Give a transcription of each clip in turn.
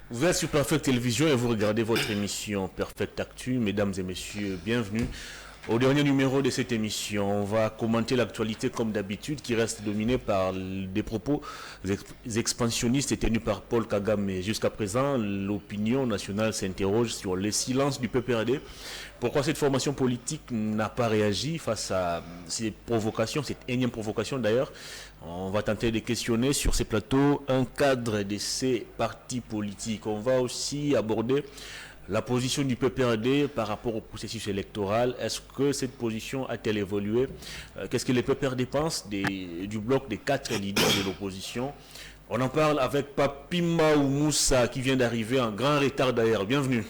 Vous êtes sur Perfect Télévision et vous regardez votre émission Perfect Actu. Mesdames et messieurs, bienvenue au dernier numéro de cette émission. On va commenter l'actualité comme d'habitude qui reste dominée par des propos expansionnistes tenus par Paul Kagame. Jusqu'à présent, l'opinion nationale s'interroge sur le silence du PPRD. Pourquoi cette formation politique n'a pas réagi face à ces provocations, cette énième provocation d'ailleurs? On va tenter de questionner sur ces plateaux un cadre de ces partis politiques. On va aussi aborder la position du PPRD par rapport au processus électoral. Est-ce que cette position a-t-elle évolué? Qu'est-ce que le PPRD pense du bloc des 4 leaders de l'opposition? On en parle avec Papima Moussa qui vient d'arriver en grand retard d'ailleurs. Bienvenue.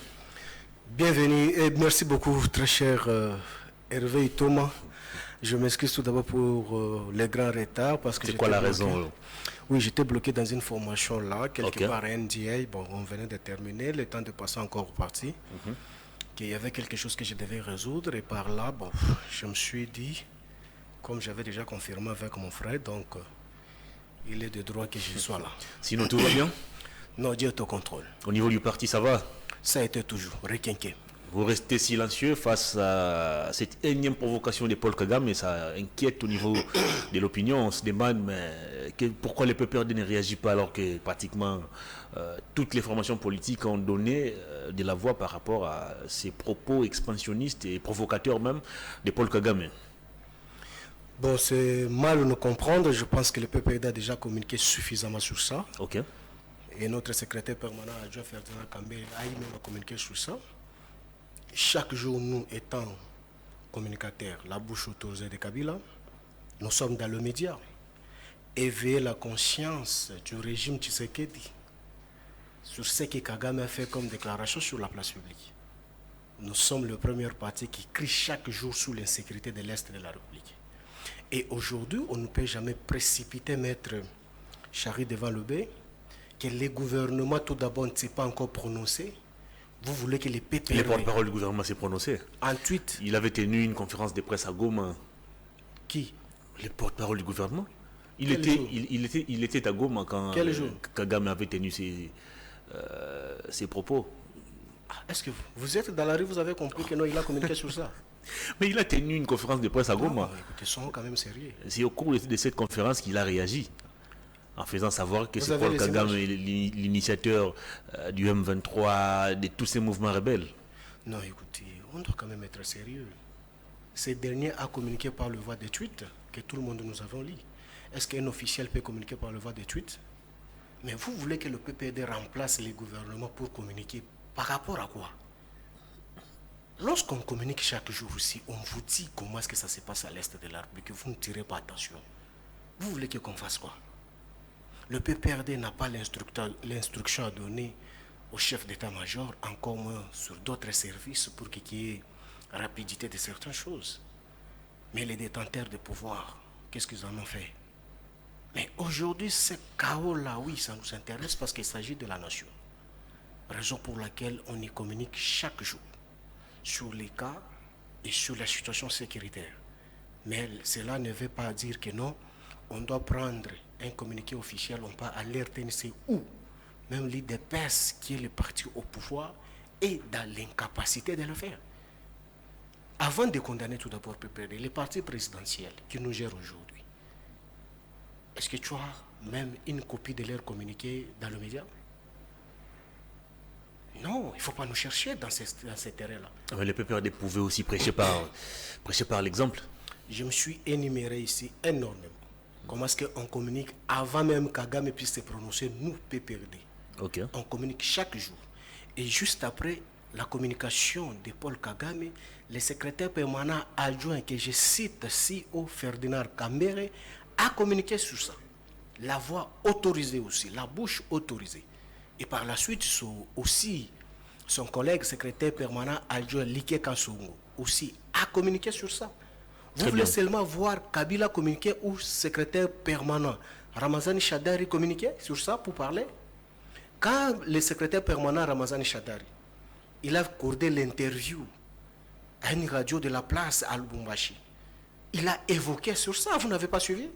Bienvenue et merci beaucoup très cher Hervé et Thomas. Je m'excuse tout d'abord pour les grands retards parce que c'est quoi la raison? Oui, j'étais bloqué dans une formation là, quelque part à NDA. Bon, on venait de terminer, le temps de passer encore au parti. Qu'il y avait quelque chose que je devais résoudre et par là, bon, je me suis dit, comme j'avais déjà confirmé avec mon frère, donc il est de droit que je sois là. Sinon tout va bien? Non, Dieu te contrôle. Au niveau du parti, ça va? Ça a été toujours requinqué. Vous restez silencieux face à cette énième provocation de Paul Kagame et ça inquiète au niveau de l'opinion. On se demande pourquoi le PPRD ne réagit pas alors que pratiquement toutes les formations politiques ont donné de la voix par rapport à ces propos expansionnistes et provocateurs même de Paul Kagame. Bon, c'est mal nous comprendre. Je pense que le PPRD a déjà communiqué suffisamment sur ça. Ok. Et notre secrétaire permanent adjoint Ferdinand Kambé a même communiqué sur ça. Chaque jour, nous étant communicateurs, la bouche autorisée de Kabila, nous sommes dans le média. Éveiller la conscience du régime Tshisekedi sur ce que Kagame a fait comme déclaration sur la place publique. Nous sommes le premier parti qui crie chaque jour sur l'insécurité de l'Est de la République. Et aujourd'hui, on ne peut jamais précipiter mettre Charlie devant le bœuf, que les gouvernements tout d'abord ne s'est pas encore prononcé. Vous voulez que les PPRD... Le porte-parole du gouvernement s'est prononcé. En tweet. Il avait tenu une conférence de presse à Goma. Qui? Le porte-parole du gouvernement. Il était à Goma quand Kagame avait tenu ses propos. Est-ce que vous êtes dans la rue, vous avez compris que non, il a communiqué sur ça? Mais il a tenu une conférence de presse à Goma. Écoutez, soyons quand même sérieux. C'est au cours de cette conférence qu'il a réagi, en faisant savoir que c'est Paul Kagame l'initiateur du M23, de tous ces mouvements rebelles. Non, écoutez, on doit quand même être sérieux. Ce dernier a communiqué par le voie des tweets que tout le monde nous avons lu. Est-ce qu'un officiel peut communiquer par le voie des tweets? Mais vous voulez que le PPRD remplace les gouvernements pour communiquer par rapport à quoi? Lorsqu'on communique chaque jour aussi, on vous dit comment est-ce que ça se passe à l'Est de la République, vous ne tirez pas attention. Vous voulez qu'on fasse quoi? Le PPRD n'a pas l'instruction à donner au chef d'état-major, encore moins sur d'autres services pour qu'il y ait rapidité de certaines choses. Mais les détenteurs de pouvoir, qu'est-ce qu'ils en ont fait? Mais aujourd'hui, ce chaos-là, oui, ça nous intéresse parce qu'il s'agit de la nation. Raison pour laquelle on y communique chaque jour sur les cas et sur la situation sécuritaire. Mais cela ne veut pas dire que non, on doit prendre un communiqué officiel, on peut alerter où même l'IDPS qui est le parti au pouvoir est dans l'incapacité de le faire. Avant de condamner tout d'abord PPRD, les partis présidentiels qui nous gèrent aujourd'hui, est-ce que tu as même une copie de leur communiqué dans le média? Non, il ne faut pas nous chercher dans ces terrains-là. Mais le PPRD pouvait aussi prêcher par l'exemple. Je me suis énuméré ici énormément. Comment est-ce qu'on communique avant même Kagame puisse se prononcer, nous, PPRD. Okay. On communique chaque jour. Et juste après la communication de Paul Kagame, le secrétaire permanent adjoint, que je cite CEO Ferdinand Kambere, a communiqué sur ça. La voix autorisée aussi, la bouche autorisée. Et par la suite, aussi, son collègue secrétaire permanent adjoint Like Kansongo aussi a communiqué sur ça. Vous voulez seulement voir Kabila communiquer ou secrétaire permanent Ramazani Chadari communiquer sur ça pour parler? Quand le secrétaire permanent Ramazani Chadari, il a accordé l'interview à une radio de la place à Lubumbashi, il a évoqué sur ça, vous n'avez pas suivi?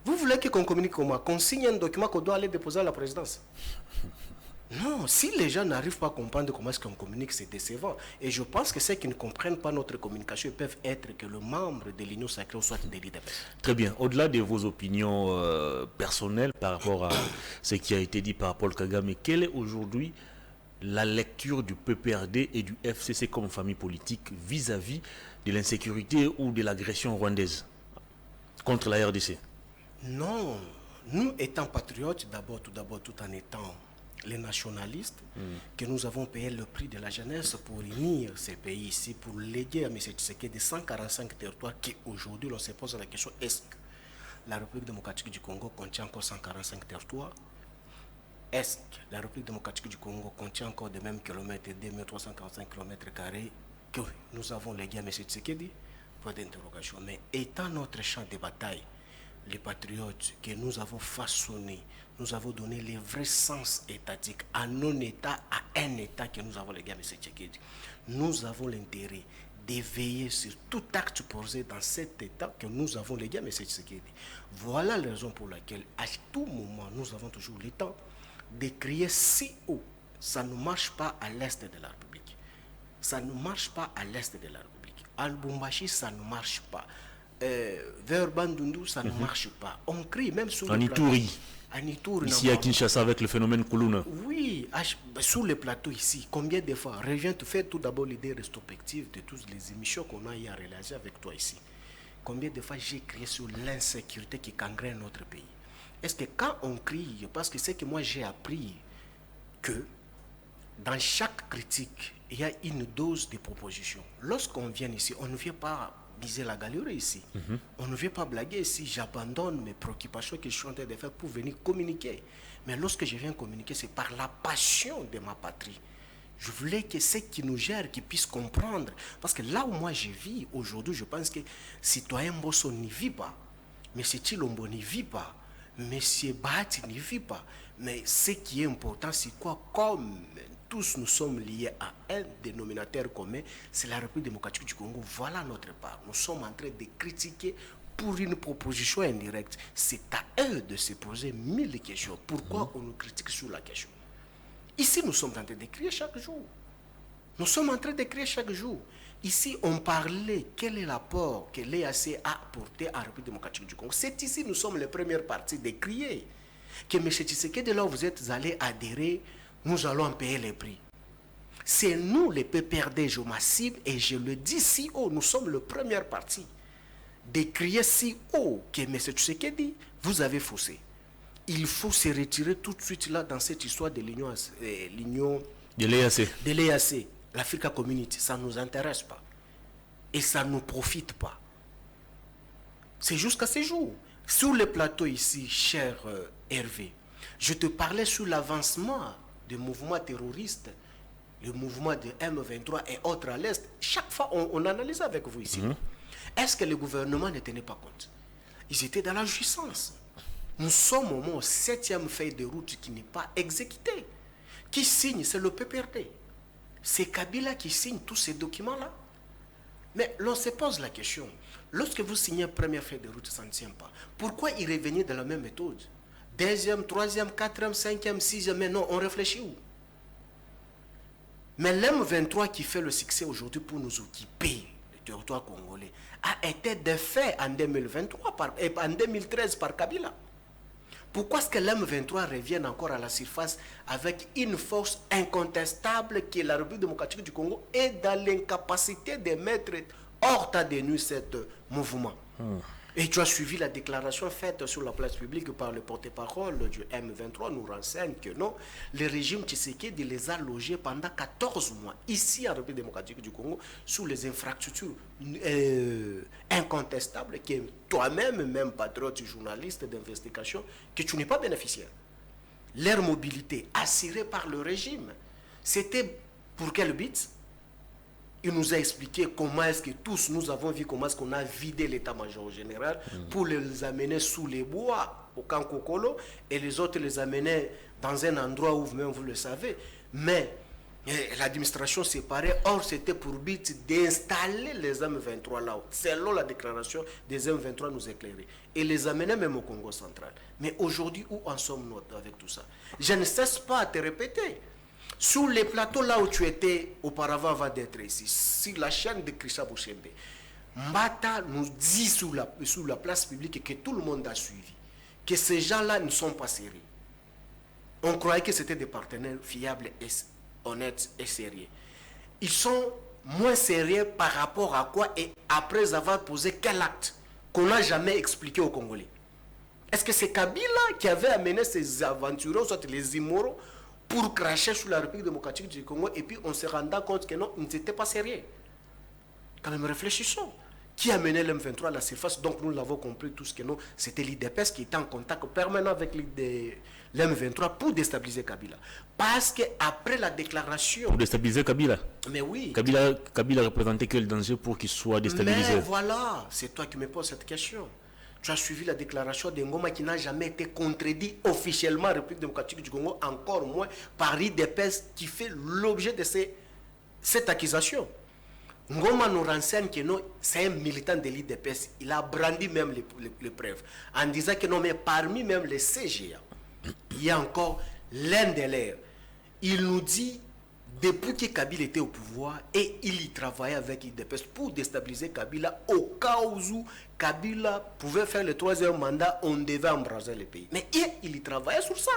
Vous voulez qu'on communique comment? Qu'on signe un document qu'on doit aller déposer à la présidence? Non, si les gens n'arrivent pas à comprendre comment est-ce qu'on communique, c'est décevant. Et je pense que ceux qui ne comprennent pas notre communication peuvent être que le membre de l'Union sacrée ou soit des leaders. Très bien. Au-delà de vos opinions personnelles par rapport à ce qui a été dit par Paul Kagame, quelle est aujourd'hui la lecture du PPRD et du FCC comme famille politique vis-à-vis de l'insécurité ou de l'agression rwandaise contre la RDC? Non, nous étant patriotes, tout en étant les nationalistes, que nous avons payé le prix de la jeunesse pour unir ces pays ici, pour léguer à M. Tshisekedi 145 territoires qui aujourd'hui, l'on se pose la question, est-ce que la République démocratique du Congo contient encore 145 territoires? Est-ce que la République démocratique du Congo contient encore des mêmes kilomètres, 2345 km que nous avons légué à M. Tshisekedi? Point d'interrogation. Mais étant notre champ de bataille, les patriotes que nous avons façonnés, nous avons donné les vrais sens étatiques à non-État, à un État que nous avons légué à M. Tshisekedi. Nous avons l'intérêt de veiller sur tout acte posé dans cet État que nous avons légué à M. Tshisekedi. Voilà la raison pour laquelle, à tout moment, nous avons toujours le temps de crier si haut. Ça ne marche pas à l'est de la République. Ça ne marche pas à l'est de la République. À Lubumbashi, ça ne marche pas. Vers Bandundu, ça ne marche pas. On crie même sur le plateau. Ici à Kinshasa avec le phénomène Koulouna. Oui, sur le plateau ici, combien de fois, reviens te faire tout d'abord l'idée rétrospective de toutes les émissions qu'on a eu à réaliser avec toi ici. Combien de fois j'ai crié sur l'insécurité qui gangrène notre pays. Est-ce que quand on crie, parce que c'est que moi j'ai appris que dans chaque critique, il y a une dose de propositions. Lorsqu'on vient ici, on ne vient pas biser la galerie ici. On ne vient pas blaguer ici. J'abandonne mes préoccupations que je suis en train de faire pour venir communiquer. Mais lorsque je viens communiquer, c'est par la passion de ma patrie. Je voulais que ceux qui nous gèrent, qui puissent comprendre. Parce que là où moi je vis, aujourd'hui, je pense que citoyen Bosso n'y vit pas. M. Chilombo n'y vit pas. M. Bahati n'y vit pas. Mais ce qui est important, c'est quoi? Comme tous nous sommes liés à un dénominateur commun, c'est la République démocratique du Congo. Voilà notre part. Nous sommes en train de critiquer pour une proposition indirecte. C'est à eux de se poser 1000 questions. Pourquoi on nous critique sur la question? Ici, nous sommes en train d'écrire chaque jour. Nous sommes en train d'écrire chaque jour. Ici, on parlait quel est l'apport que l'EAC a apporté à la République démocratique du Congo. C'est ici, nous sommes les premières parties d'écrire que M. Tshisekedi, là où vous êtes allés adhérer, nous allons en payer les prix. C'est nous, les PPRD, je m'assieds et je le dis si haut, nous sommes le première partie d'écrire si haut que M. Tshisekedi, vous avez faussé. Il faut se retirer tout de suite là dans cette histoire de l'Union de l'EAC. De l'EAC, l'Africa Community, ça ne nous intéresse pas. Et ça ne nous profite pas. C'est jusqu'à ce jour. Sur le plateau ici, cher Hervé, je te parlais sur l'avancement des mouvements terroristes, le mouvement de M23 et autres à l'Est. Chaque fois, on analysait avec vous ici. Est-ce que le gouvernement ne tenait pas compte? Ils étaient dans la jouissance. Nous sommes au moins 7e feuille de route qui n'est pas exécutée. Qui signe? C'est le PPRD. C'est Kabila qui signe tous ces documents-là. Mais l'on se pose la question. Lorsque vous signez première feuille de route, ça ne tient pas. Pourquoi y revenir de la même méthode? Deuxième, troisième, quatrième, cinquième, sixième, mais non, on réfléchit où? Mais l'M23 qui fait le succès aujourd'hui pour nous occuper le territoire congolais a été défait en 2023 en 2013 par Kabila. Pourquoi est-ce que l'M23 revient encore à la surface avec une force incontestable qui est la République démocratique du Congo et dans l'incapacité de mettre hors de nuit ce mouvement? Et tu as suivi la déclaration faite sur la place publique par le porte-parole du M23, nous renseigne que non, le régime Tshisekedi les a logés pendant 14 mois, ici en République démocratique du Congo, sous les infrastructures incontestables, que toi-même, même patriote, journaliste d'investigation, que tu n'es pas bénéficiaire. Leur mobilité assurée par le régime, c'était pour quel but? Il nous a expliqué comment est-ce que tous nous avons vu comment est-ce qu'on a vidé l'état-major général pour les amener sous les bois au camp Kokolo et les autres les amener dans un endroit où même vous le savez. Mais Et l'administration séparée, or c'était pour but d'installer les M23 là-haut, selon la déclaration des M23 nous éclairer, et les amener même au Congo central. Mais aujourd'hui, où en sommes-nous avec tout ça? Je ne cesse pas de te répéter. Sur les plateaux là où tu étais auparavant avant d'être ici, sur la chaîne de Christa Bouchembe, Mbata nous dit sur la place publique que tout le monde a suivi, que ces gens-là ne sont pas sérieux. On croyait que c'était des partenaires fiables et honnêtes et sérieux. Ils sont moins sérieux par rapport à quoi et après avoir posé quel acte qu'on n'a jamais expliqué aux Congolais. Est-ce que c'est Kabila qui avait amené ces aventuriers, soit les immoraux, pour cracher sur la République démocratique du Congo et puis on se rendant compte que non, ils n'étaient pas sérieux. Quand même réfléchissons. Qui a mené l'M23 à la surface? Donc nous l'avons compris tous que non, c'était l'IDPS qui était en contact permanent avec l'M23 pour déstabiliser Kabila. Parce qu'après la déclaration... Pour déstabiliser Kabila? Mais oui. Kabila représentait quel danger pour qu'il soit déstabilisé? Mais voilà, c'est toi qui me poses cette question. Tu as suivi la déclaration de Ngoma qui n'a jamais été contredit officiellement à la République démocratique du Congo, encore moins par l'IDPS qui fait l'objet de cette accusation. Ngoma nous renseigne que non, c'est un militant de l'IDPS. Il a brandi même les preuves en disant que non, mais parmi même les CGA, il y a encore l'un de leurs. Il nous dit, depuis que Kabila était au pouvoir, et il y travaillait avec l'IDPS pour déstabiliser Kabila, au cas où Kabila pouvait faire le 3e mandat, on devait embraser le pays. Mais il y travaillait sur ça.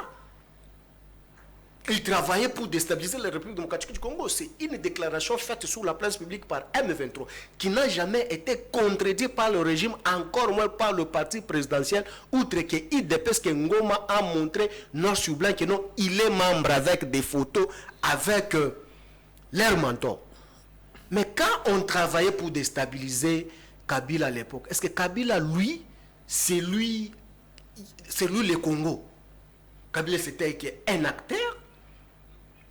Il travaillait pour déstabiliser la République démocratique du Congo. C'est une déclaration faite sur la place publique par M23 qui n'a jamais été contredite par le régime, encore moins par le parti présidentiel, outre que IDPS que Ngoma a montré noir sur blanc que non, il est membre avec des photos avec leur mentor. Mais quand on travaillait pour déstabiliser Kabila à l'époque, est-ce que Kabila, lui, c'est lui le Congo? Kabila c'était un acteur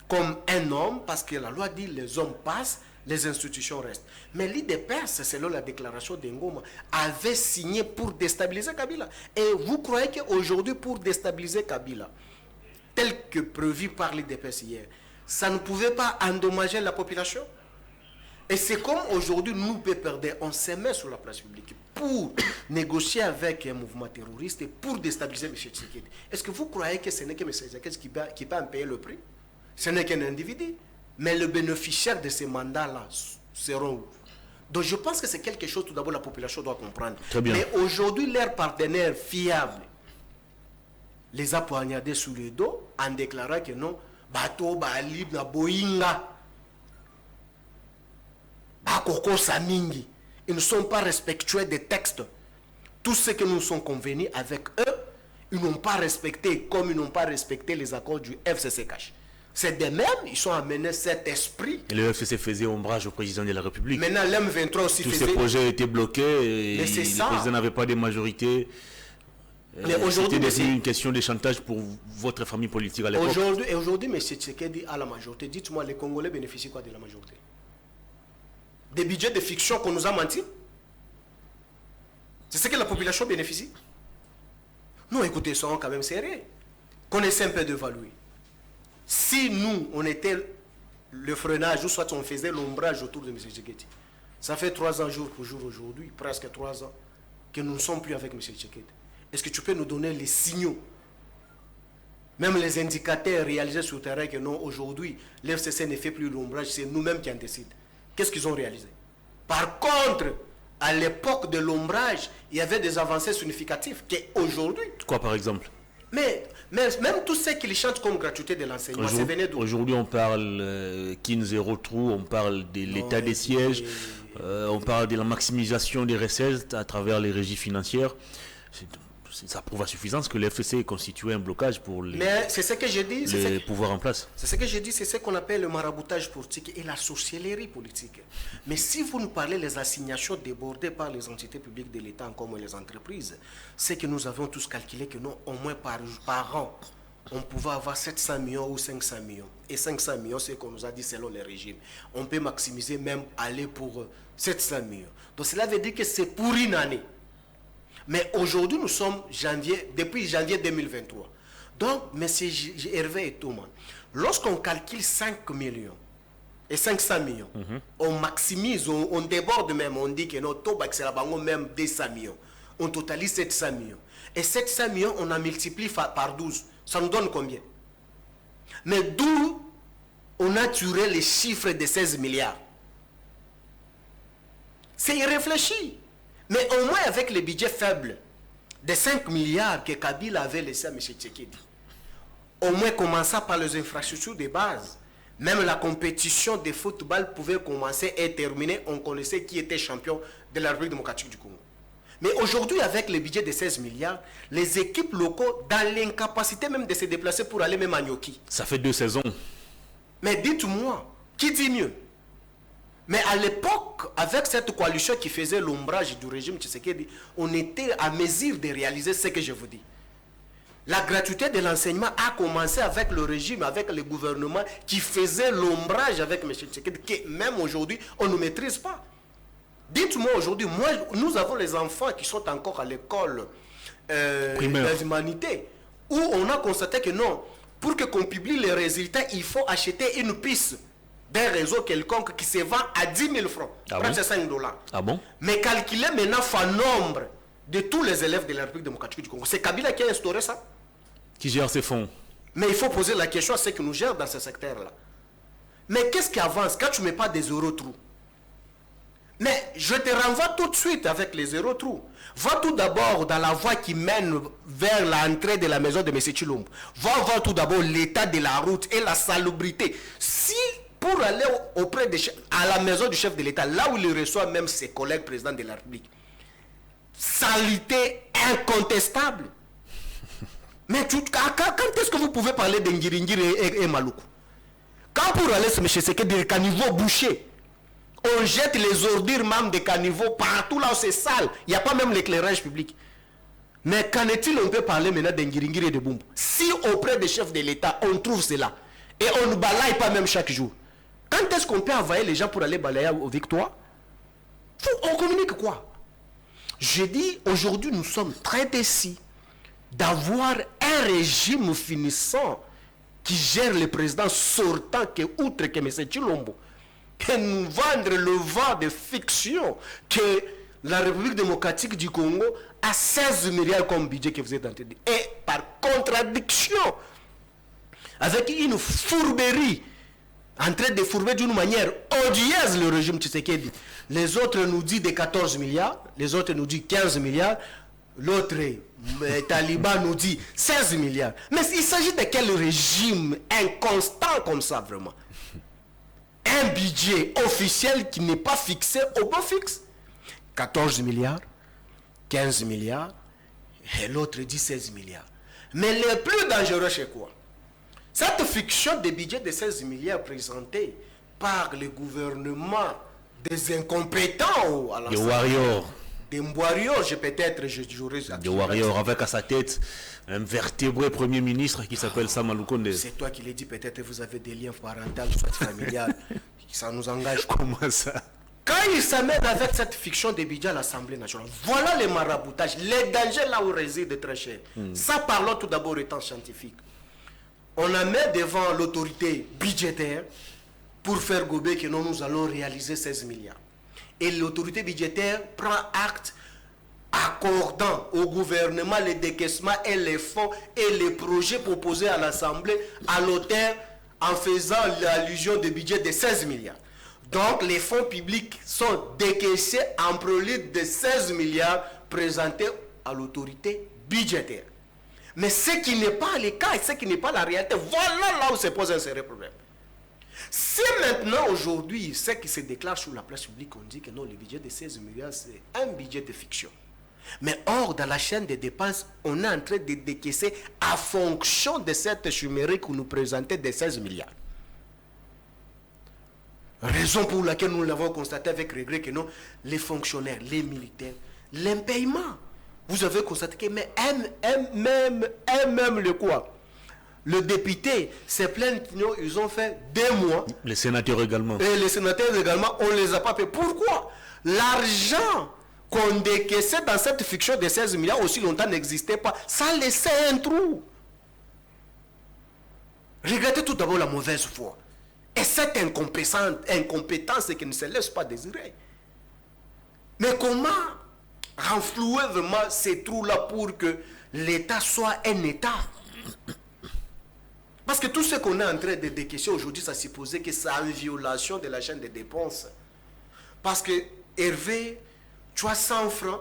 comme un homme, parce que la loi dit les hommes passent, les institutions restent. Mais l'IDPS, selon la déclaration d'Ngoma, avait signé pour déstabiliser Kabila. Et vous croyez qu'aujourd'hui, pour déstabiliser Kabila, tel que prévu par l'IDPS hier, ça ne pouvait pas endommager la population? Et c'est comme aujourd'hui, nous, PPRD, on se met sur la place publique pour négocier avec un mouvement terroriste et pour déstabiliser M. Tshisekedi. Est-ce que vous croyez que ce n'est que M. Tshisekedi qui va en payer le prix? Ce n'est qu'un individu. Mais le bénéficiaire de ces mandats-là seront où? Donc je pense que c'est quelque chose, tout d'abord, la population doit comprendre. Très bien. Mais aujourd'hui, leurs partenaires fiables les a poignardés sous le dos en déclarant que non, bateau, balib, na boinga, bakoko samingi. Ils ne sont pas respectueux des textes. Tout ce que nous sommes convenus avec eux, ils n'ont pas respecté, comme ils n'ont pas respecté les accords du FCCH. C'est de même, ils sont amenés cet esprit. Et le FCC faisait ombrage au président de la République. Maintenant, l'M23 aussi faisait... Tous ces projets étaient bloqués et le président n'avait pas de majorité. Mais aujourd'hui, c'était une question de chantage pour votre famille politique à l'époque. Aujourd'hui, M. Tshisekedi a la majorité. Dites-moi, les Congolais bénéficient quoi de la majorité? Des budgets de fiction qu'on nous a menti? C'est ce que la population bénéficie? Non, écoutez, soyons quand même sérieux. Connaissez un peu de valeur. Si nous, on était le freinage, ou soit on faisait l'ombrage autour de M. Tshisekedi, ça fait 3 ans jour pour jour aujourd'hui, presque 3 ans, que nous ne sommes plus avec M. Tshisekedi. Est-ce que tu peux nous donner les signaux, même les indicateurs réalisés sur le terrain que non, aujourd'hui, l'FCC ne fait plus l'ombrage, c'est nous-mêmes qui en décident. Qu'est-ce qu'ils ont réalisé? Par contre, à l'époque de l'ombrage, il y avait des avancées significatives qu'aujourd'hui... Quoi par exemple? Mais même tous ceux qui chantent comme gratuité de l'enseignement, c'est venu d'où? Aujourd'hui, on parle Kin Zero Trou, on parle de l'état des sièges, on parle de la maximisation des recettes à travers les régies financières. Ça prouve à suffisance que l'FCC est constitué un blocage pour mais c'est ce que je dis, les pouvoirs en place. C'est ce que je dis, c'est ce qu'on appelle le maraboutage politique et la sorcellerie politique. Mais si vous nous parlez des assignations débordées par les entités publiques de l'État, comme les entreprises, c'est que nous avons tous calculé que non, au moins par an, on pouvait avoir 700 millions ou 500 millions. Et 500 millions, c'est ce qu'on nous a dit selon les régimes. On peut maximiser, même aller pour 700 millions. Donc cela veut dire que c'est pour une année. Mais aujourd'hui, nous sommes depuis janvier 2023. Donc, M. Hervé et Thomas, Lorsqu'on calcule 5 millions et 500 millions, on maximise, on déborde même, on dit que notre taux c'est même 200 millions. On totalise 700 millions. Et 700 millions, on a multiplié par 12. Ça nous donne combien? Mais d'où on a tiré les chiffres de 16 milliards? C'est irréfléchi. Mais au moins avec le budget faible de 5 milliards que Kabila avait laissé à M. Tshisekedi, au moins commençant par les infrastructures de base, même la compétition de football pouvait commencer et terminer. On connaissait qui était champion de la République démocratique du Congo. Mais aujourd'hui, avec le budget de 16 milliards, les équipes locaux, dans l'incapacité même de se déplacer pour aller même à Nyoki. Ça fait 2 saisons. Mais dites-moi, qui dit mieux? Mais à l'époque, avec cette coalition qui faisait l'ombrage du régime Tshisekedi, on était à mesure de réaliser ce que je vous dis. La gratuité de l'enseignement a commencé avec le régime, avec le gouvernement qui faisait l'ombrage avec M. Tshisekedi, que même aujourd'hui, on ne maîtrise pas. Dites-moi aujourd'hui, nous avons les enfants qui sont encore à l'école des humanités, où on a constaté que non, pour qu'on publie les résultats, il faut acheter une piste d'un réseau quelconque qui se vend à 10 000 francs, presque 5 $. Ah bon? Mais calculer maintenant le nombre de tous les élèves de la République démocratique du Congo. C'est Kabila qui a instauré ça. Qui gère ces fonds? Mais il faut poser la question à ceux qui nous gèrent dans ce secteur-là. Mais qu'est-ce qui avance quand tu ne mets pas des zéro trous? Mais je te renvoie tout de suite avec les zéro trous. Va tout d'abord dans la voie qui mène vers l'entrée de la maison de M. Tshilombo. Va voir tout d'abord l'état de la route et la salubrité. Si pour aller auprès à la maison du chef de l'État, là où il reçoit même ses collègues présidents de la République, saleté incontestable. Mais quand est-ce que vous pouvez parler d'Ngiringiri et Maluku? Quand pour aller chez Tshisekedi, des caniveaux bouchés, on jette les ordures même des caniveaux partout là où c'est sale. Il n'y a pas même l'éclairage public. Mais qu'en est-il, on peut parler maintenant d'Ngiringiri et de Bumbu? Si auprès des chefs de l'État, on trouve cela, et on ne balaye pas même chaque jour, quand est-ce qu'on peut envoyer les gens pour aller balayer aux victoires? On communique quoi? Je dis, aujourd'hui, nous sommes très déçus d'avoir un régime finissant qui gère le président sortant que, outre que M. Tshilombo, que nous vendre le vent de fiction que la République démocratique du Congo a 16 milliards comme budget que vous êtes en train de dire. Et par contradiction, avec une fourberie, en train de fourber d'une manière odieuse le régime Tshisekedi. Les autres nous disent des 14 milliards, les autres nous disent 15 milliards, l'autre, Taliban nous dit 16 milliards. Mais il s'agit de quel régime inconstant comme ça vraiment? Un budget officiel qui n'est pas fixé au bon fixe. 14 milliards, 15 milliards, et l'autre dit 16 milliards. Mais le plus dangereux, c'est quoi? Cette fiction de budget de 16 milliards présentée par le gouvernement des incompétents, des warriors. Des warriors, peut-être, j'aurais... Des warriors avec à sa tête un vertébré premier ministre qui s'appelle Sama Lukonde. C'est toi qui l'as dit, peut-être vous avez des liens parentaux, soit familiales. Ça nous engage. Comment ça? Quand il s'amène avec cette fiction de budget à l'Assemblée nationale, voilà les maraboutages, les dangers là où réside très cher. Ça, parlons tout d'abord étant scientifique. On a mis devant l'autorité budgétaire pour faire gober que nous allons réaliser 16 milliards. Et l'autorité budgétaire prend acte accordant au gouvernement les décaissements et les fonds et les projets proposés à l'Assemblée à l'auteur en faisant l'allusion de budget de 16 milliards. Donc les fonds publics sont décaissés en prélude de 16 milliards présentés à l'autorité budgétaire. Mais ce qui n'est pas le cas et ce qui n'est pas la réalité, voilà là où se pose un sérieux problème. Si maintenant, aujourd'hui, ce qui se déclare sur la place publique, on dit que non, le budget de 16 milliards, c'est un budget de fiction. Mais or, dans la chaîne des dépenses, on est en train de décaisser à fonction de cette chimérique que nous présentez de 16 milliards. Raison pour laquelle nous l'avons constaté avec regret que non, les fonctionnaires, les militaires, l'impayement. Vous avez constaté que même le quoi? Le député s'est plaint, ils ont fait 2 mois. Les sénateurs également. Et les sénateurs également, on ne les a pas payés. Pourquoi? L'argent qu'on décaissait dans cette fiction de 16 milliards aussi longtemps n'existait pas. Ça laissait un trou. Regrettez tout d'abord la mauvaise foi. Et cette incompétence qui ne se laisse pas désirer. Mais comment renflouer vraiment ces trous-là pour que l'État soit un État? Parce que tout ce qu'on est en train de décaisser aujourd'hui, ça supposait que c'est une violation de la chaîne de dépenses. Parce que Hervé, tu as 100 francs,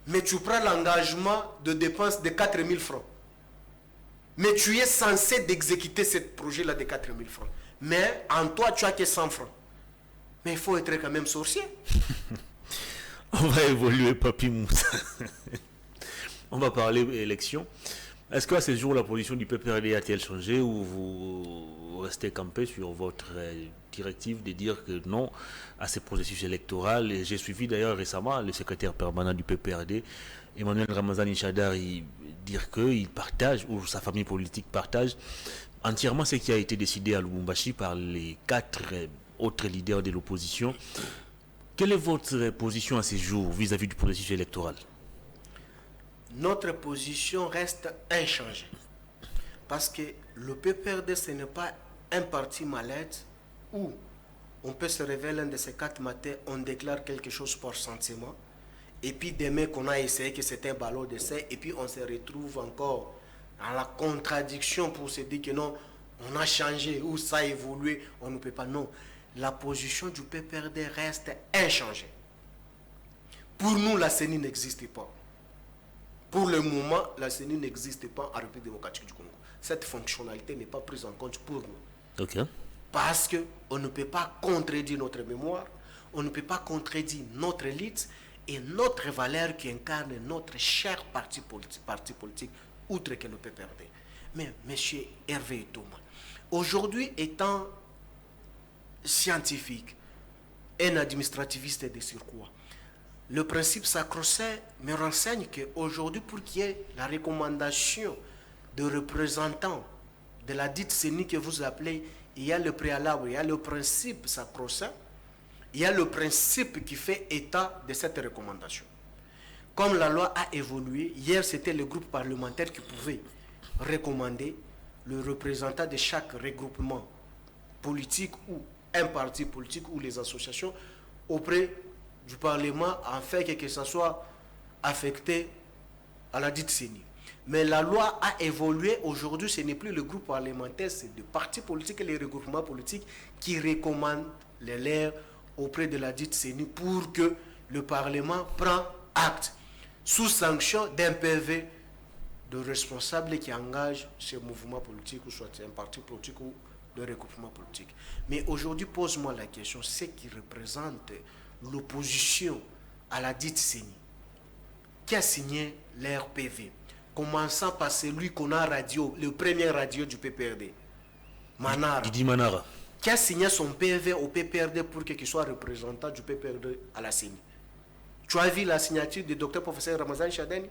mais tu prends l'engagement de dépenses de 4 000 francs. Mais tu es censé d'exécuter ce projet-là de 4 000 francs. Mais en toi, tu as que 100 francs. Mais il faut être quand même sorcier. On va évoluer, Papi Moussa. On va parler élection. Est-ce qu'à ce jour, la position du PPRD a-t-elle changé ou vous restez campé sur votre directive de dire que non à ce processus électoral? Et j'ai suivi d'ailleurs récemment le secrétaire permanent du PPRD, Emmanuel Ramazani Chadari, dire qu'il partage, ou sa famille politique partage, entièrement ce qui a été décidé à Lubumbashi par les 4 autres leaders de l'opposition. Quelle est votre position à ce jour vis-à-vis du processus électoral? Notre position reste inchangée. Parce que le PPRD, ce n'est pas un parti mallette où on peut se réveiller l'un de ces 4 matins, on déclare quelque chose par sentiment, et puis demain qu'on a essayé que c'était un ballon d'essai, et puis on se retrouve encore dans la contradiction pour se dire que non, on a changé ou ça a évolué, on ne peut pas. Non, la position du PPRD reste inchangée. Pour nous, la CENI n'existe pas. Pour le moment, la CENI n'existe pas en République démocratique du Congo. Cette fonctionnalité n'est pas prise en compte pour nous. Ok. Parce qu'on ne peut pas contredire notre mémoire, on ne peut pas contredire notre élite et notre valeur qui incarne notre cher parti politique, outre que le PPRD. Mais M. Hervé Thomas, aujourd'hui étant scientifique, un administrativiste de surcroît, le principe sacro-saint me renseigne qu'aujourd'hui, pour qu'il y ait la recommandation de représentants de la dite CENI que vous appelez, il y a le préalable, il y a le principe sacro-saint, il y a le principe qui fait état de cette recommandation. Comme la loi a évolué, hier c'était le groupe parlementaire qui pouvait recommander le représentant de chaque regroupement politique ou un parti politique ou les associations auprès du Parlement afin que ça soit affecté à la dite CENI. Mais la loi a évolué. Aujourd'hui, ce n'est plus le groupe parlementaire, c'est les partis politiques et les regroupements politiques qui recommandent les leurs auprès de la dite CENI pour que le Parlement prenne acte sous sanction d'un PV de responsable qui engage ce mouvement politique ou soit un parti politique ou de regroupement politique. Mais aujourd'hui, pose-moi la question, ce qui représente l'opposition à la dite CENI, qui a signé leur PV, commençant par celui qu'on a radio, le premier radio du PPRD, Manara. Didi Manara. Qui a signé son PV au PPRD pour qu'il soit représentant du PPRD à la CENI. Tu as vu la signature du docteur professeur Ramazan Chadani?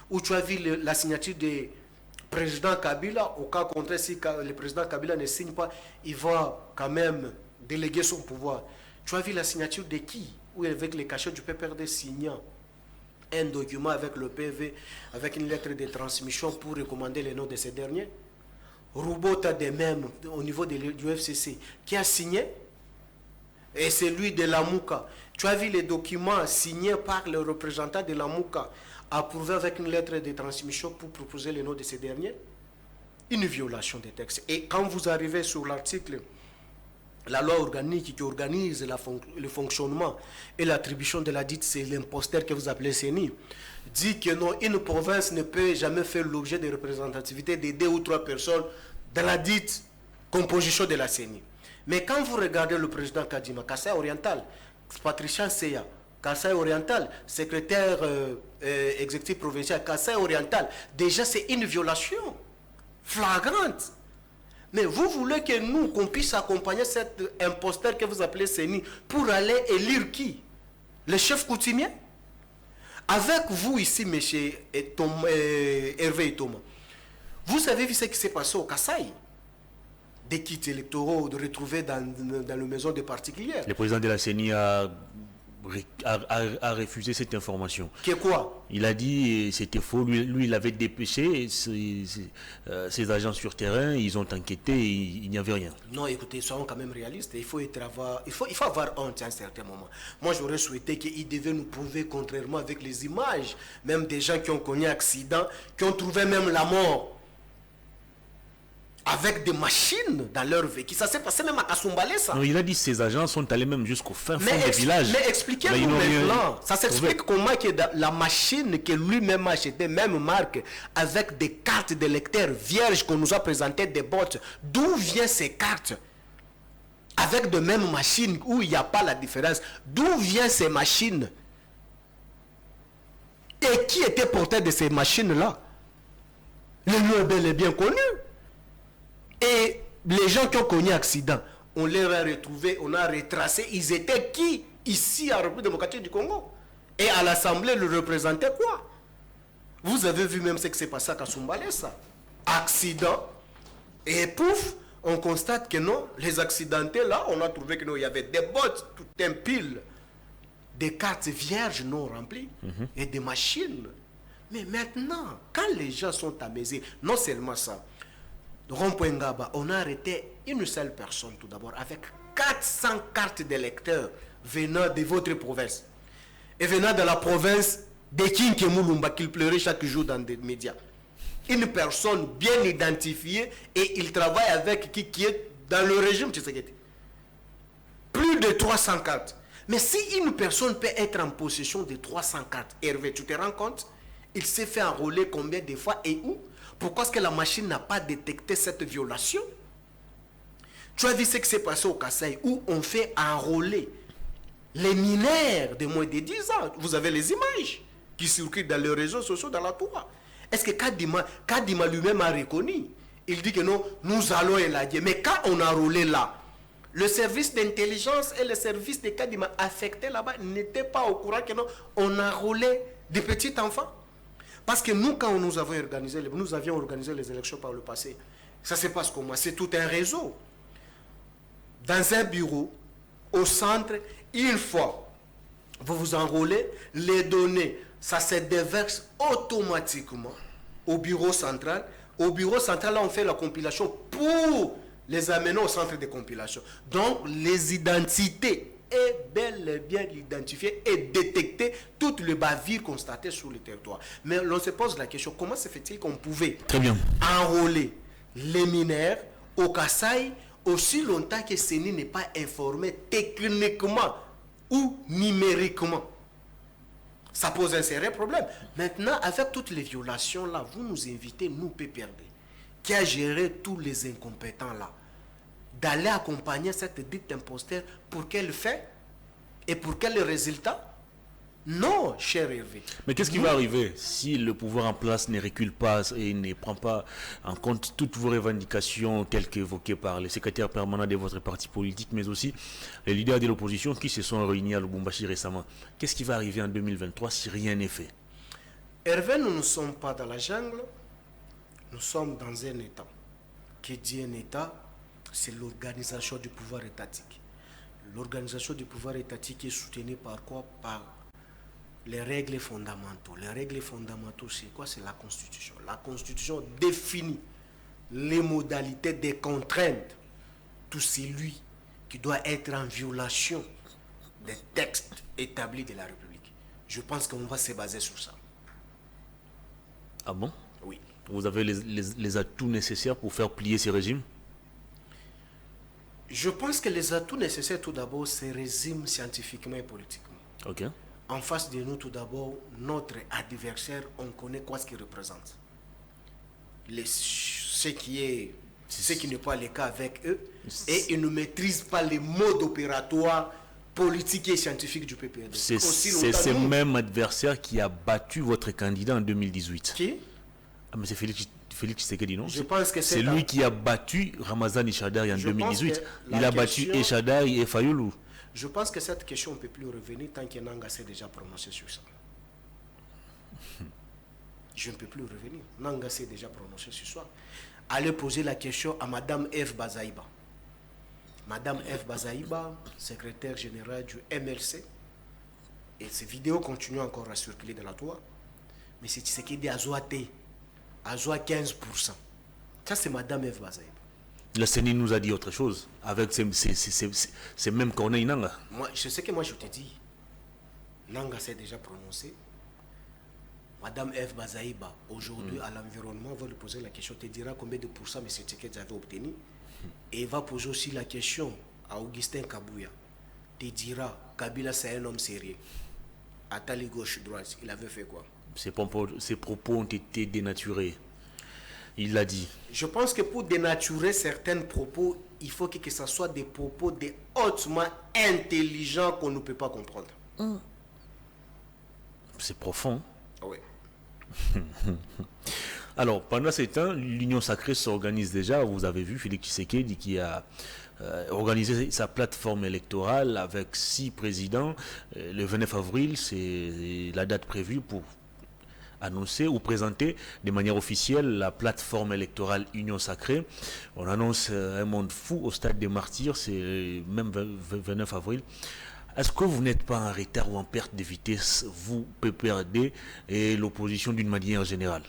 Ou tu as vu la signature du président Kabila? Au cas contraire, si le président Kabila ne signe pas, il va quand même déléguer son pouvoir. Tu as vu la signature de qui? Ou avec les cachets du PPRD signant un document avec le PV, avec une lettre de transmission pour recommander les noms de ces derniers. Roubota de même au niveau du FCC qui a signé, et c'est lui de la Mouka. Tu as vu les documents signés par le représentant de la Mouka, approuvés avec une lettre de transmission pour proposer les noms de ces derniers. Une violation des textes. Et quand vous arrivez sur l'article, la loi organique qui organise le fonctionnement et l'attribution de la dite, c'est l'imposteur que vous appelez CENI, dit que non, une province ne peut jamais faire l'objet de représentativité de 2 ou 3 personnes dans la dite composition de la CENI. Mais quand vous regardez le président Kadima, Kassai Oriental, Patricia Seya, Kassai Oriental, secrétaire exécutif provincial, Kassai Oriental, déjà c'est une violation flagrante. Mais vous voulez que nous, qu'on puisse accompagner cet imposteur que vous appelez CENI pour aller élire qui? Le chef coutumier? Avec vous ici, M. Hervé Thomas, vous avez vu ce qui s'est passé au Kassai? Des kits électoraux de retrouver dans la maison des particuliers. Le président de la CENI a a refusé cette information. Que quoi? Il a dit c'était faux. Lui, il avait dépêché ses agents sur terrain. Ils ont enquêté. Il n'y avait rien. Non, écoutez, soyons quand même réalistes. Il faut avoir honte à un certain moment. Moi, j'aurais souhaité qu'il devait nous prouver, contrairement avec les images, même des gens qui ont connu un accident, qui ont trouvé même la mort avec des machines dans leur véhicule. Ça s'est passé même à Kasumbalé, ça. Non, il a dit que ses agents sont allés même jusqu'au fin fond des villages. Mais expliquez-nous maintenant. Ça s'explique comment que la machine que lui-même a achetée, même marque, avec des cartes de lecteurs vierges qu'on nous a présentées, des bottes. D'où viennent ces cartes? Avec de mêmes machines où il n'y a pas la différence. D'où viennent ces machines? Et qui était porteur de ces machines-là? Le nom est bel et bien connu. Et les gens qui ont connu accident, on les a retrouvés, on a retracé. Ils étaient qui ici à la République démocratique du Congo? Et à l'Assemblée, le représentaient quoi? Vous avez vu même ce qui s'est passé à Kasumbalé, ça. Accident. Et pouf, on constate que non, les accidentés là, on a trouvé que non, il y avait des bottes, tout un pile, des cartes vierges non remplies et des machines. Mais maintenant, quand les gens sont amusés, non seulement ça, Rond-Point Ngaba, on a arrêté une seule personne tout d'abord avec 400 cartes d'électeurs venant de votre province et venant de la province de Kinkemulumba qu'il pleurait chaque jour dans des médias. Une personne bien identifiée et il travaille avec qui est dans le régime Tshisekedi. Plus de 300 cartes. Mais si une personne peut être en possession de 300 cartes, Hervé, tu te rends compte? Il s'est fait enrôler combien de fois et où? Pourquoi est-ce que la machine n'a pas détecté cette violation? Tu as vu ce qui s'est passé au Kasaï où on fait enrôler les mineurs de moins de 10 ans. Vous avez les images qui circulent dans les réseaux sociaux dans la tour. Est-ce que Kadima lui-même a reconnu? Il dit que non, nous allons élaguer. Mais quand on a enrôlé là, le service d'intelligence et le service de Kadima affectés là-bas n'étaient pas au courant que non, on a enrôlé des petits enfants. Parce que nous, quand nous avions organisé les élections par le passé, ça se passe comment? C'est tout un réseau. Dans un bureau, au centre, une fois, vous vous enrôlez, les données, ça se déverse automatiquement au bureau central. Au bureau central, là, on fait la compilation pour les amener au centre de compilation. Donc, les identités est bel et bien identifié et détecter toutes les bavures constatées sur le territoire. Mais l'on se pose la question, comment se fait-il qu'on pouvait enrôler les mineurs au Kasaï aussi longtemps que CENI n'est pas informé techniquement ou numériquement? Ça pose un sérieux problème. Maintenant, avec toutes les violations là, vous nous invitez, nous, PPRD, qui a géré tous les incompétents là, d'aller accompagner cette dite imposteur pour quel fait et pour quel résultat? Non, cher Hervé. Mais qu'est-ce qui va arriver si le pouvoir en place ne recule pas et ne prend pas en compte toutes vos revendications telles qu'évoquées par les secrétaires permanents de votre parti politique, mais aussi les leaders de l'opposition qui se sont réunis à Lubumbashi récemment? Qu'est-ce qui va arriver en 2023 si rien n'est fait? Hervé, nous ne sommes pas dans la jungle, nous sommes dans un État. Qui dit un État? C'est l'organisation du pouvoir étatique. L'organisation du pouvoir étatique est soutenue par quoi? Par les règles fondamentaux. Les règles fondamentaux, c'est quoi? C'est la Constitution. La Constitution définit les modalités des contraintes. Tout celui qui doit être en violation des textes établis de la République. Je pense qu'on va se baser sur ça. Ah bon? Oui. Vous avez les atouts nécessaires pour faire plier ces régimes? Je pense que les atouts nécessaires, tout d'abord, c'est régime scientifiquement et politiquement. Ok. En face de nous, tout d'abord, notre adversaire, on connaît quoi ce qu'il représente. Ce qui n'est pas le cas avec eux, et ils ne maîtrisent pas les modes opératoires politiques et scientifiques du PPRD. C'est ce même adversaire qui a battu votre candidat en 2018. Qui? Ah, mais c'est Félix Tshisekedi, non? Je pense que c'est lui qui a battu Ramazani Shadari en 2018. Il a battu Eshadari et Fayoulou. Je pense que cette question ne peut plus revenir tant que Nanga s'est déjà prononcé sur ça. Je ne peux plus revenir. Nanga s'est déjà prononcé sur ça. Allez poser la question à Madame F. Bazaïba. Madame F. Bazaïba, secrétaire générale du MLC, et ces vidéos continuent encore à circuler dans la toile, mais c'est Tshisekedi à 15%. Ça, c'est Madame Eve Bazaïba. La CENI nous a dit autre chose, avec ces mêmes Corneille Nanga. Moi, je sais que moi, je te dis, Nanga s'est déjà prononcé. Madame Eve Bazaïba, aujourd'hui, à l'environnement, va lui poser la question, te dira combien de pourcents M. Tshisekedi avait obtenu. Et il va poser aussi la question à Augustin Kabouya. Te dira, Kabila, c'est un homme sérieux. À Tali gauche-droite, il avait fait quoi? Ses propos ont été dénaturés. Il l'a dit. Je pense que pour dénaturer certains propos, il faut que ce soit des propos hautement intelligents qu'on ne peut pas comprendre. C'est profond. Oui. Alors, pendant ces temps, l'Union Sacrée s'organise déjà. Vous avez vu Félix Tshisekedi qui a organisé sa plateforme électorale avec 6 présidents. Le 29 avril, c'est la date prévue pour annoncer ou présenter de manière officielle la plateforme électorale Union Sacrée. On annonce un monde fou au stade des Martyrs, c'est même 29 avril. Est-ce que vous n'êtes pas en retard ou en perte de vitesse, vous, PPRD, et l'opposition d'une manière générale?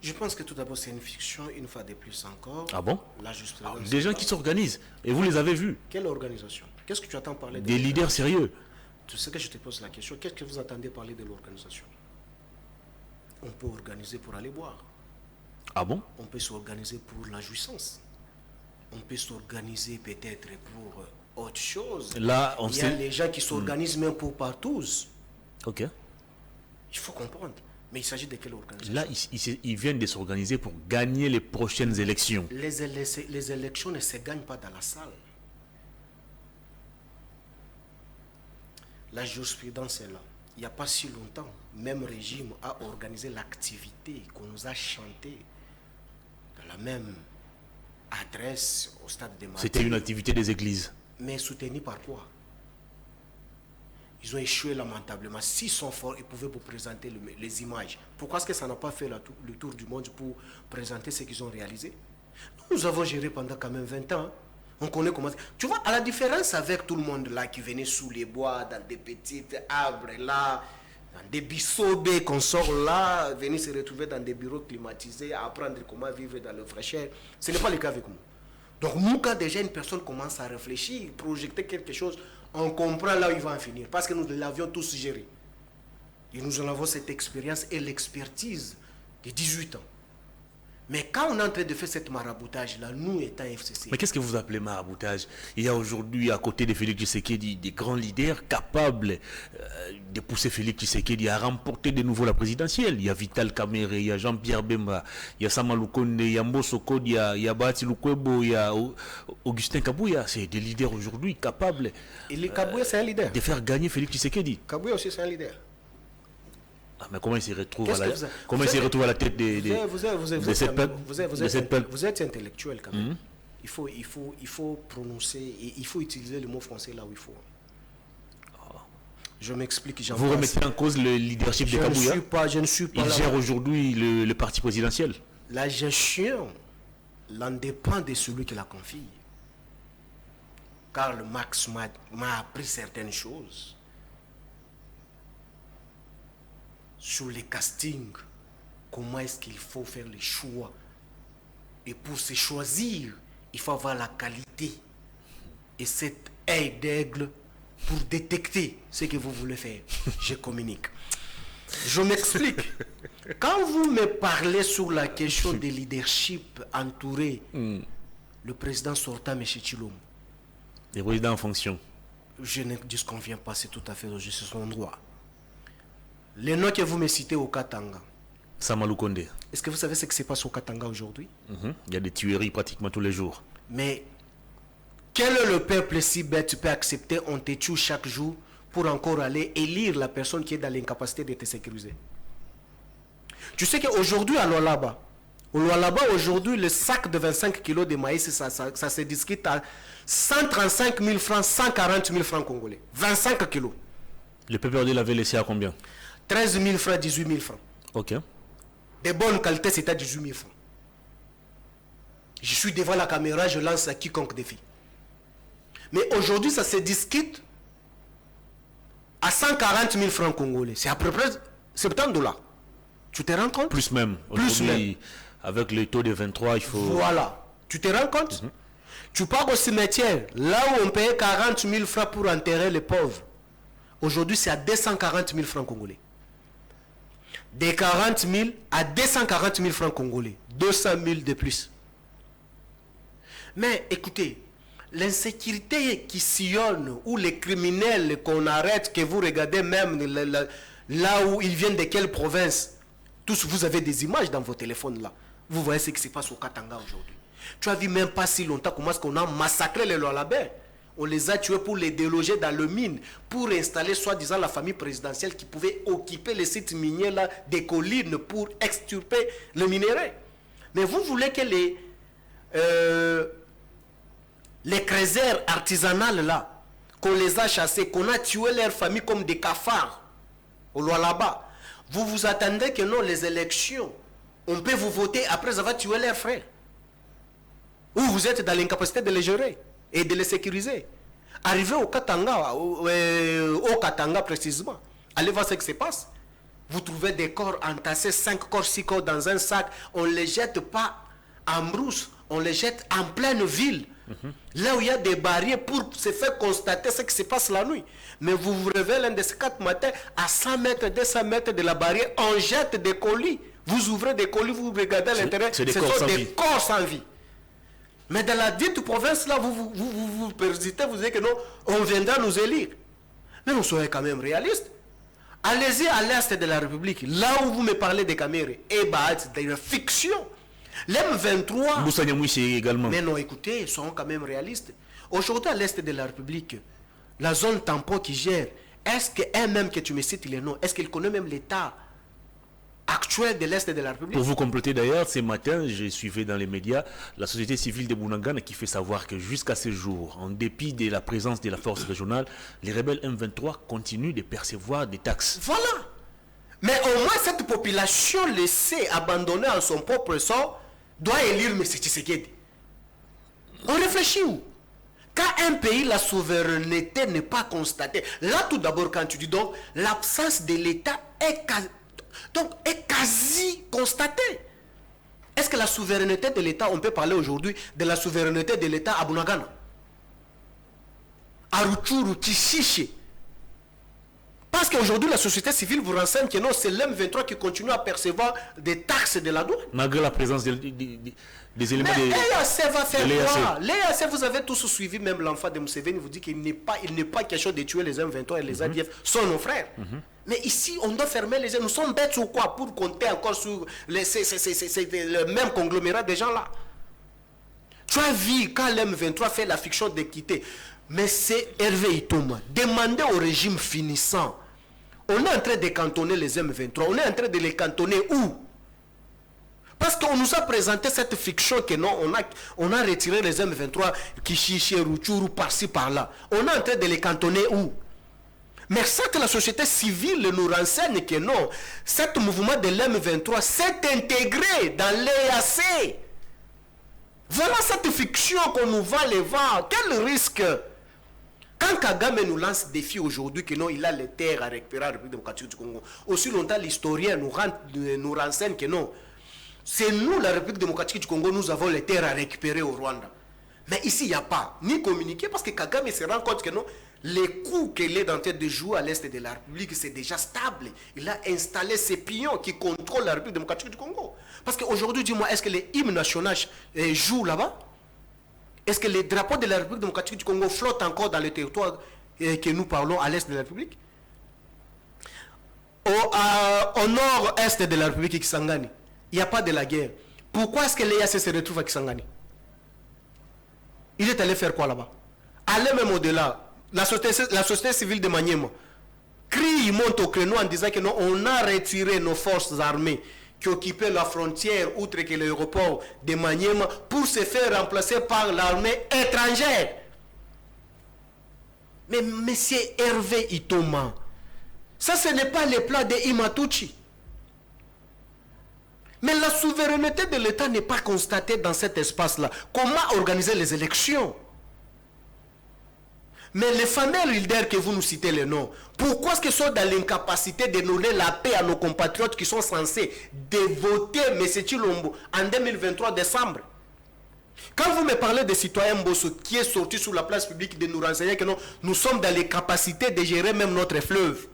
Je pense que tout d'abord, c'est une fiction, une fois de plus encore. Ah bon? La des gens qui s'organisent, et vous les avez vus. Quelle organisation? Qu'est-ce que tu attends parler de des leaders sérieux? Tu sais que je te pose la question, qu'est-ce que vous attendez parler de l'organisation? On peut organiser pour aller boire. Ah bon? On peut s'organiser pour la jouissance. On peut s'organiser peut-être pour autre chose. Là, il y a les gens qui s'organisent même pour partous. Ok. Il faut comprendre. Mais il s'agit de quelle organisation? Là, ils viennent de s'organiser pour gagner les prochaines élections. Les élections ne se gagnent pas dans la salle. La jurisprudence est là. Il n'y a pas si longtemps, même régime a organisé l'activité qu'on nous a chantée dans la même adresse au stade de Martyrs. C'était une activité des églises. Mais soutenue par quoi? Ils ont échoué lamentablement. S'ils sont forts, ils pouvaient vous présenter les images. Pourquoi est-ce que ça n'a pas fait le tour du monde pour présenter ce qu'ils ont réalisé? Nous avons géré pendant quand même 20 ans. On connaît comment... Tu vois, à la différence avec tout le monde là qui venait sous les bois, dans des petits arbres là, dans des bissobés qu'on sort là, venir se retrouver dans des bureaux climatisés, apprendre comment vivre dans le fraîcheur. Ce n'est pas le cas avec nous. Donc, nous, quand déjà une personne commence à réfléchir, projeter quelque chose, on comprend là où il va en finir. Parce que nous l'avions tous géré. Et nous en avons cette expérience et l'expertise de 18 ans. Mais quand on est en train de faire cette maraboutage-là, nous étant FCC... Mais qu'est-ce que vous appelez maraboutage? Il y a aujourd'hui, à côté de Félix Tshisekedi, des grands leaders capables de pousser Félix Tshisekedi à remporter de nouveau la présidentielle. Il y a Vital Kamerhe, il y a Jean-Pierre Bemba, il y a Samalou Konde, il y a Mbosso Kodi, il y a Bahati Lukwebo, il y a Augustin Kabouya. C'est des leaders aujourd'hui capables Kabouya, c'est un leader. De faire gagner Félix Tshisekedi. Kabouya aussi, c'est un leader. Ah, mais comment il se retrouve à la tête de cette peuple? Vous êtes intellectuel quand même. Il faut prononcer, et il faut utiliser le mot français là où il faut. Je m'explique. Vous remettez en cause le leadership de Kabouya? Je ne suis pas il gère aujourd'hui le parti présidentiel. La gestion l'en dépend de celui qui la confie. Karl Marx m'a appris certaines choses sur les castings, comment est-ce qu'il faut faire les choix. Et pour se choisir, il faut avoir la qualité et cet œil d'aigle pour détecter ce que vous voulez faire. Je communique. Je m'explique. Quand vous me parlez sur la question de leadership entouré, le président sortant, M. Tshilombo, le président en fonction, je ne disconviens pas, c'est tout à fait logique, c'est son droit. Les noms que vous me citez au Katanga. Samalou Konde. Est-ce que vous savez ce qui se passe au Katanga aujourd'hui? Il y a des tueries pratiquement tous les jours. Mais quel est le peuple si bête tu peux accepter? On te tue chaque jour pour encore aller élire la personne qui est dans l'incapacité de te sécuriser. Tu sais qu'aujourd'hui à Lualaba, aujourd'hui, le sac de 25 kilos de maïs, ça se discute à 135 000 francs, 140 000 francs congolais. 25 kilos. Le PPRD l'avait laissé à combien? 13 000 francs, 18 000 francs. Ok. De bonne qualité, c'est à 18 000 francs. Je suis devant la caméra, je lance à quiconque défi. Mais aujourd'hui, ça se discute à 140 000 francs congolais. C'est à peu près 70 $. Tu te rends compte? Plus même. Plus même. Avec le taux de 23, il faut... Voilà. Tu te rends compte? Tu pars au cimetière, là où on payait 40 000 francs pour enterrer les pauvres. Aujourd'hui, c'est à 240 000 francs congolais. Des 40 000 à 240 000 francs congolais. 200 000 de plus. Mais écoutez, l'insécurité qui sillonne, ou les criminels qu'on arrête, que vous regardez même là où ils viennent de quelle province, tous vous avez des images dans vos téléphones là. Vous voyez ce qui se passe au Katanga aujourd'hui. Tu as vu même pas si longtemps comment est-ce qu'on a massacré les Lualabés. On les a tués pour les déloger dans le mine, pour installer soi-disant la famille présidentielle qui pouvait occuper les sites miniers là, des collines pour extirper le minerai. Mais vous voulez que les crézères artisanales là, qu'on les a chassés, qu'on a tué leurs familles comme des cafards au Lualaba. Vous vous attendez que non, les élections, on peut vous voter après avoir tué leurs frères. Ou vous êtes dans l'incapacité de les gérer et de les sécuriser. Arrivez au Katanga, au Katanga précisément, allez voir ce qui se passe. Vous trouvez des corps entassés, 5 corps, 6 corps dans un sac. On ne les jette pas en brousse, on les jette en pleine ville. Là où il y a des barrières pour se faire constater ce qui se passe la nuit. Mais vous vous réveillez l'un de ces 4 matins, à 100 mètres, 200 mètres de la barrière, on jette des colis. Vous ouvrez des colis, vous regardez à l'intérieur, ce sont des corps sans vie. Mais dans la dite province, là, vous persistez, vous dites que non, on viendra nous élire. Mais nous soyons quand même réalistes. Allez-y à l'est de la République, là où vous me parlez des Camérés. Eh bien, c'est une fiction. L'M23... également. Mais non, écoutez, soyons quand même réalistes. Aujourd'hui, à l'est de la République, la zone tampon qui gère, est-ce qu'un même que tu me cites les noms, est-ce qu'il connaît même l'état actuel de l'Est de la République? Pour vous compléter d'ailleurs, ce matin, j'ai suivi dans les médias la société civile de Bunagana qui fait savoir que jusqu'à ce jour, en dépit de la présence de la force régionale, les rebelles M23 continuent de percevoir des taxes. Voilà. Mais au moins cette population laissée, abandonnée à son propre sort, doit élire M. Tshisekedi. On réfléchit où? Quand un pays, la souveraineté n'est pas constatée, là tout d'abord quand tu dis donc, l'absence de l'État est quasi constatée. Est-ce que la souveraineté de l'État, on peut parler aujourd'hui de la souveraineté de l'État à Bunagana, à Rutshuru, Kishiche? Parce qu'aujourd'hui, la société civile vous renseigne que non, c'est l'M23 qui continue à percevoir des taxes de la douane. Malgré la présence des éléments de l'EAC va faire quoi? L'EAC, vous avez tous suivi, même l'enfant de Museveni vous dit qu'il n'est pas question de tuer les M23 et les ADF, sont nos frères. Mais ici, on doit fermer les yeux. Nous sommes bêtes ou quoi pour compter encore sur le même conglomérat de gens là? Tu as vu quand l'M23 fait la fiction de quitter. Mais c'est Hervé Itoma. Demandez au régime finissant. On est en train de cantonner les M23. On est en train de les cantonner où? Parce qu'on nous a présenté cette fiction que non, on a retiré les M23 Kishiche, Rutshuru, par-ci, par-là. On est en train de les cantonner où? Mais ça que la société civile nous renseigne que non, ce mouvement de l'M23 s'est intégré dans l'EAC. Voilà cette fiction qu'on nous va les vendre. Quel risque? Quand Kagame nous lance défi aujourd'hui que non, il a les terres à récupérer à la République démocratique du Congo, aussi longtemps l'historien nous renseigne que non, c'est nous, la République démocratique du Congo, nous avons les terres à récupérer au Rwanda. Mais ici, il n'y a pas, ni communiqué, parce que Kagame se rend compte que non, les coups qu'il est en train de jouer à l'Est de la République, c'est déjà stable. Il a installé ses pions qui contrôlent la République démocratique du Congo. Parce qu'aujourd'hui, dis-moi, est-ce que les hymnes nationaux jouent là-bas? Est-ce que les drapeaux de la République démocratique du Congo flottent encore dans le territoire que nous parlons à l'Est de la République? Au nord-est de la République Kisangani, il n'y a pas de la guerre. Pourquoi est-ce que l'EAC se retrouve à Kisangani? Il est allé faire quoi là-bas? Allez même au-delà. La société civile de Maniema crie, il monte au créneau en disant que non, on a retiré nos forces armées qui occupaient la frontière outre que l'aéroport de Maniema pour se faire remplacer par l'armée étrangère. Mais monsieur Hervé Itoma, ça ce n'est pas le plan de Imatuchi. Mais la souveraineté de l'État n'est pas constatée dans cet espace-là. Comment organiser les élections? Mais les fameux leaders que vous nous citez les noms, pourquoi est-ce qu'ils sont dans l'incapacité de donner la paix à nos compatriotes qui sont censés de voter M. Chilombo en 2023 décembre? Quand vous me parlez de citoyens Mbosso qui est sorti sur la place publique de nous renseigner que non, nous sommes dans les capacités de gérer même notre fleuve.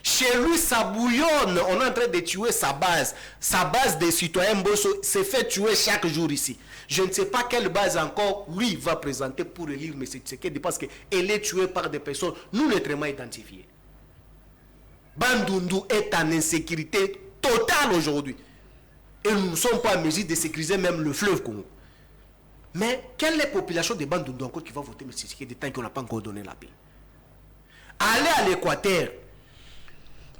Chez lui, ça bouillonne. On est en train de tuer sa base. Sa base des citoyens Mbosso s'est fait tuer chaque jour ici. Je ne sais pas quelle base encore lui va présenter pour élire M. Tshisekedi parce qu'elle est tuée par des personnes nous nettement identifiées. Bandundu est en insécurité totale aujourd'hui. Et nous ne sommes pas en mesure de sécuriser même le fleuve Congo. Mais quelle est la population de Bandundu encore qui va voter M. Tshisekedi tant qu'on n'a pas encore donné la paix? Allez à l'Équateur.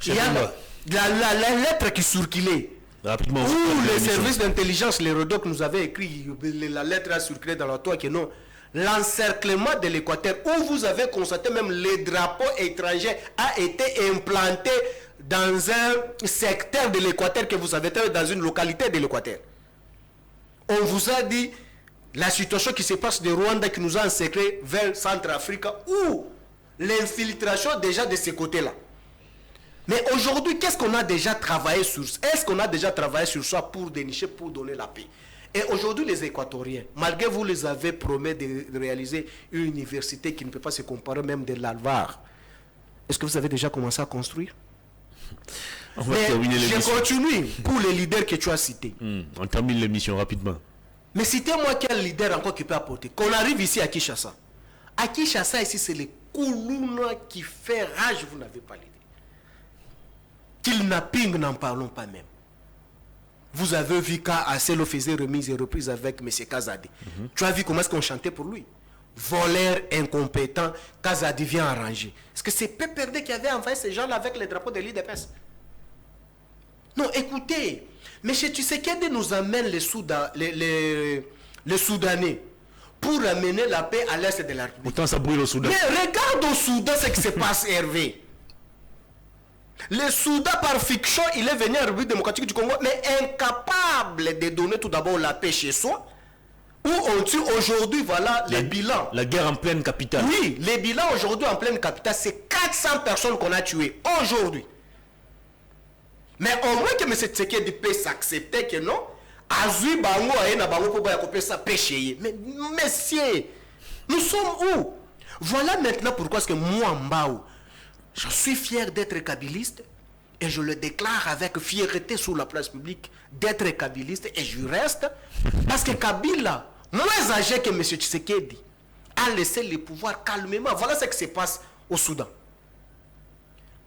Il y a la lettre qui circulait. Rapidement. Où les services d'intelligence, les REDOC nous avaient écrit, la lettre a circulé dans la toile que non. L'encerclement de l'Équateur, où vous avez constaté même les drapeaux étrangers a été implanté dans un secteur de l'Équateur que vous avez dans une localité de l'Équateur. On vous a dit la situation qui se passe de Rwanda qui nous a encerclé vers Centrafrique où l'infiltration déjà de ces côtés-là. Mais aujourd'hui, qu'est-ce qu'on a déjà travaillé sur ça? Est-ce qu'on a déjà travaillé sur ça pour dénicher, pour donner la paix? Et aujourd'hui, les Équatoriens, malgré vous les avez promis de réaliser une université qui ne peut pas se comparer même de l'Alvar, est-ce que vous avez déjà commencé à construire? Je continue pour les leaders que tu as cités. On termine l'émission rapidement. Mais citez-moi quel leader encore qui peut apporter. Qu'on arrive ici à Kinshasa. À Kinshasa, ici, c'est les Koulouna qui fait rage, vous n'avez pas l'idée. Kidnapping, n'en parlons pas même. Vous avez vu quand Acelo faisait remise et reprise avec M. Kazadi. Tu as vu comment est-ce qu'on chantait pour lui? Voleur, incompétent, Kazadi vient arranger. Est-ce que c'est PPRD qui avait envoyé ces gens-là avec les drapeaux de l'IDPS? Non, écoutez, M. Tshisekedi nous amène les Soudanais pour amener la paix à l'est de la République. Autant ça brûle au Soudan. Mais regarde au Soudan ce qui se passe, Hervé. Le Soudan, par fiction, il est venu en République démocratique du Congo, mais incapable de donner tout d'abord la paix chez soi. Où on tue aujourd'hui, voilà, les bilans. La guerre en pleine capitale. Oui, les bilans aujourd'hui en pleine capitale, c'est 400 personnes qu'on a tuées aujourd'hui. Mais au moins que M. Tshisekedi peut s'accepter que non, Azui Bango a Bango pour couper ça péché. Mais messieurs, nous sommes où? Voilà maintenant pourquoi est-ce que moi, Mbao, je suis fier d'être kabiliste et je le déclare avec fierté sur la place publique d'être kabiliste et je reste parce que Kabila, moins âgé que M. Tshisekedi, a laissé le pouvoir calmement. Voilà ce qui se passe au Soudan.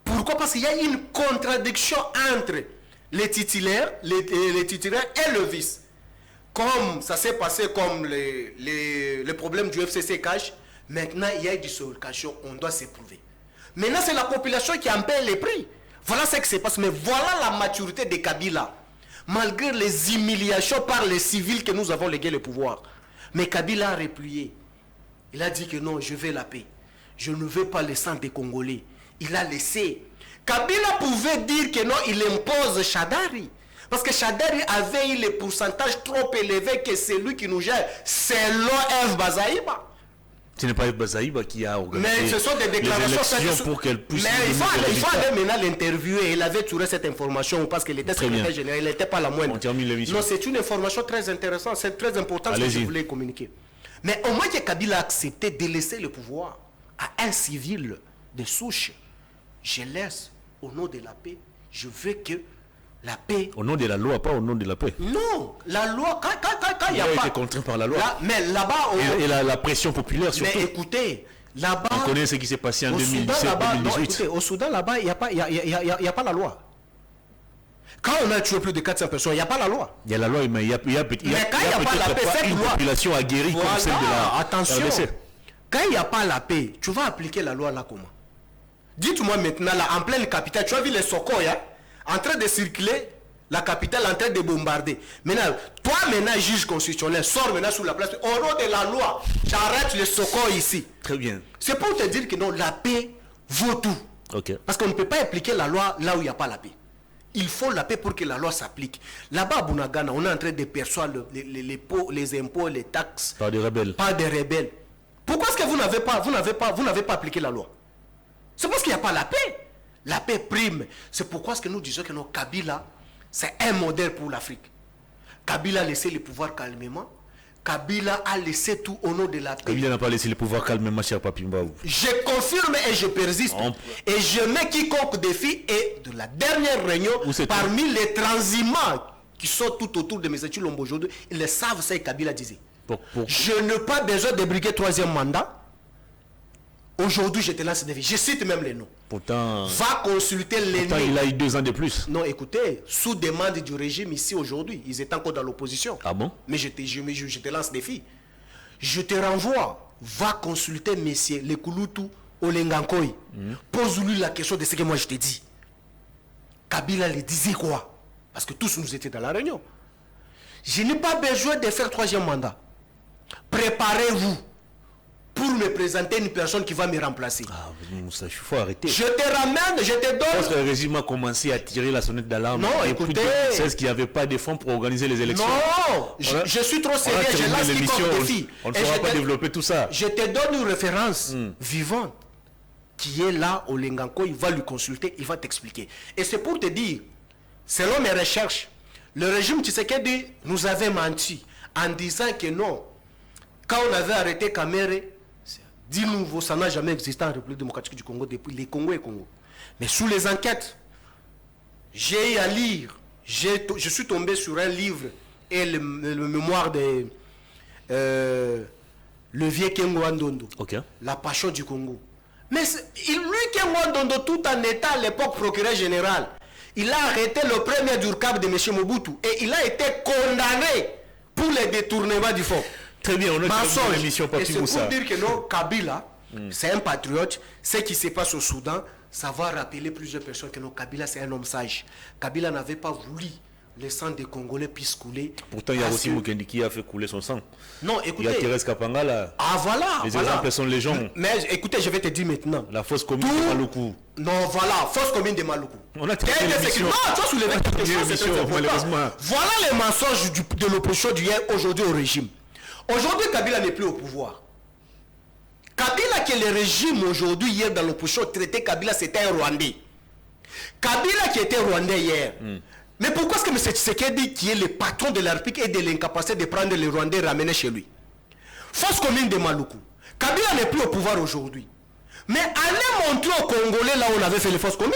Pourquoi? Parce qu'il y a une contradiction entre les titulaires, les titulaires et le vice. Comme ça s'est passé comme les problèmes du FCC cash, maintenant il y a une dislocation, on doit s'éprouver. Maintenant, c'est la population qui en paie les prix. Voilà ce qui se passe. Mais voilà la maturité de Kabila. Malgré les humiliations par les civils que nous avons légué le pouvoir. Mais Kabila a replié. Il a dit que non, je veux la paix. Je ne veux pas le sang des Congolais. Il a laissé. Kabila pouvait dire que non, il impose Chadari. Parce que Chadari avait eu les pourcentages trop élevés que c'est lui qui nous gère. C'est l'OF Bazaïba. Ce n'est pas Bazaïba qui a organisé. Mais ce sont des déclarations faites pour qu'elle puisse. Mais il faut aller maintenant l'interviewer. Il avait tourné cette information parce qu'il était secrétaire général. Il n'était pas la moindre. On termine l'émission. Non, c'est une information très intéressante. C'est très important ce que je voulais communiquer. Mais au moins que Kabila a accepté de laisser le pouvoir à un civil de souche. Je laisse au nom de la paix. Je veux que la paix. Au nom de la loi, pas au nom de la paix. Non, la loi, quand il y a pas. Il a été contraint par la loi. Mais là-bas. Et la pression populaire surtout. Mais écoutez, là-bas. On connaît ce qui s'est passé en 2017, 2018. Écoutez, au Soudan, là-bas, il n'y a pas la loi. Quand on a tué plus de 400 personnes, il n'y a pas la loi. Il y a la loi, mais il y a peut-être pas une population aguerrie comme celle de la attention. Quand il n'y a pas la paix, tu vas appliquer la loi là comment? Dites-moi maintenant, là, en pleine capitale, tu as vu les Sokoya en train de circuler, la capitale en train de bombarder. Maintenant, toi maintenant, juge constitutionnel, sors maintenant sur la place. Au nom de la loi, j'arrête les Sokoya ici. Très bien. C'est pour te dire que non, la paix vaut tout. Okay. Parce qu'on ne peut pas appliquer la loi là où il n'y a pas la paix. Il faut la paix pour que la loi s'applique. Là-bas à Bunagana, on est en train de percevoir les impôts, les taxes. Par des rebelles. Par des rebelles. Pourquoi est-ce que vous n'avez pas appliqué la loi? C'est parce qu'il n'y a pas la paix. La paix prime. C'est pourquoi est-ce que nous disons que non, Kabila, c'est un modèle pour l'Afrique. Kabila a laissé le pouvoir calmement. Kabila a laissé tout au nom de la paix. Kabila n'a pas laissé le pouvoir calmement, cher Papi Mbao. Je confirme et je persiste. Et je mets quiconque défi et de la dernière réunion, parmi les transhumants qui sont tout autour de mes études aujourd'hui, ils le savent, c'est Kabila disait. Je n'ai pas besoin de briguer troisième mandat. Aujourd'hui, je te lance des défis. Je cite même les noms. Pourtant, va consulter les noms. Il a eu 2 ans de plus. Non, écoutez, sous demande du régime ici aujourd'hui, ils étaient encore dans l'opposition. Ah bon? Mais je te lance des défis. Je te renvoie. Va consulter messieurs les Kouloutou Olengankoi. Pose-lui la question de ce que moi je te dis. Kabila le disait quoi? Parce que tous nous étions dans la réunion. Je n'ai pas besoin de faire troisième mandat. Préparez-vous pour me présenter une personne qui va me remplacer. Ah, Moussa, il faut arrêter. Je te ramène, je te donne... Parce que le régime a commencé à tirer la sonnette d'alarme. Non, écoutez... C'est ce qu'il n'y avait pas de fonds pour organiser les élections. Non, je suis trop sérieux, je lance quiconque défi. On ne saura pas développer tout ça. Je te donne une référence vivante qui est là au Lenganko, il va lui consulter, il va t'expliquer. Et c'est pour te dire, selon mes recherches, le régime Tshisekedi nous avait menti en disant que non, quand on avait arrêté Kamere, dit nouveau, ça n'a jamais existé en République démocratique du Congo depuis les Congo et Congo. Mais sous les enquêtes, j'ai eu à lire, je suis tombé sur un livre et le mémoire de le vieux Kengo Ndondo, La passion du Congo. Mais lui, Kengo Ndondo, tout en étant à l'époque procureur général, il a arrêté le premier d'Urkab de M. Mobutu et il a été condamné pour les détournements du fonds. Très bien, on a terminé l'émission Papi Moussa. Et c'est pour dire que non, Kabila, c'est un patriote. Ce qui se passe au Soudan, ça va rappeler plusieurs personnes que non, Kabila, c'est un homme sage. Kabila n'avait pas voulu le sang des Congolais puisse couler. Pourtant, il y a aussi Mukendi qui a fait couler son sang. Non, écoutez. Il y a Thérèse Kapanga là. Ah voilà. Les exemples sont légion. Mais écoutez, je vais te dire maintenant. La fausse commune de Maluku. Non, voilà, fausse commune de Maluku. On a terminé l'émission. Non, toi sous les malheureusement. Voilà les mensonges de l'opposition d'hier aujourd'hui au régime. Aujourd'hui, Kabila n'est plus au pouvoir. Kabila, qui est le régime aujourd'hui, hier dans l'opposition, traité Kabila, c'était un Rwandais. Kabila qui était Rwandais hier. Mais pourquoi est-ce que M. Tshisekedi, qui est le patron de la République, est de l'incapacité de prendre les Rwandais et ramener chez lui? Fausse commune de Maluku. Kabila n'est plus au pouvoir aujourd'hui. Mais allez montrer aux Congolais là où on avait fait les fausses communes.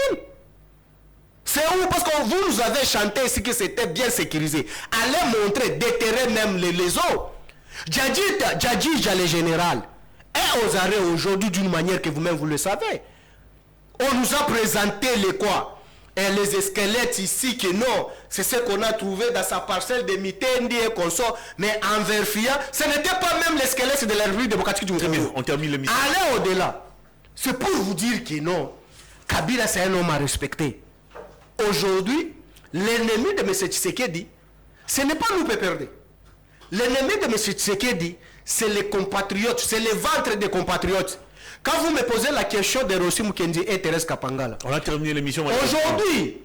C'est où? Parce que vous nous avez chanté ici que c'était bien sécurisé. Allez montrer, déterrer même les eaux. Djadji, le général, est aux arrêts aujourd'hui d'une manière que vous-même vous le savez. On nous a présenté les quoi? Et les squelettes ici que non, c'est ce qu'on a trouvé dans sa parcelle de Mitendi et consort. Mais en vérifiant, ce n'était pas même les squelettes de la République démocratique du Congo. On termine l'émission. Allez au-delà. C'est pour vous dire que non, Kabila c'est un homme à respecter. Aujourd'hui, l'ennemi de M. Tshisekedi, ce n'est pas nous qui perdons. L'ennemi de M. Tshisekedi, c'est les compatriotes, c'est les ventres des compatriotes. Quand vous me posez la question de Rossi Mukendi et Thérèse Kapangala, on a terminé l'émission. Aujourd'hui,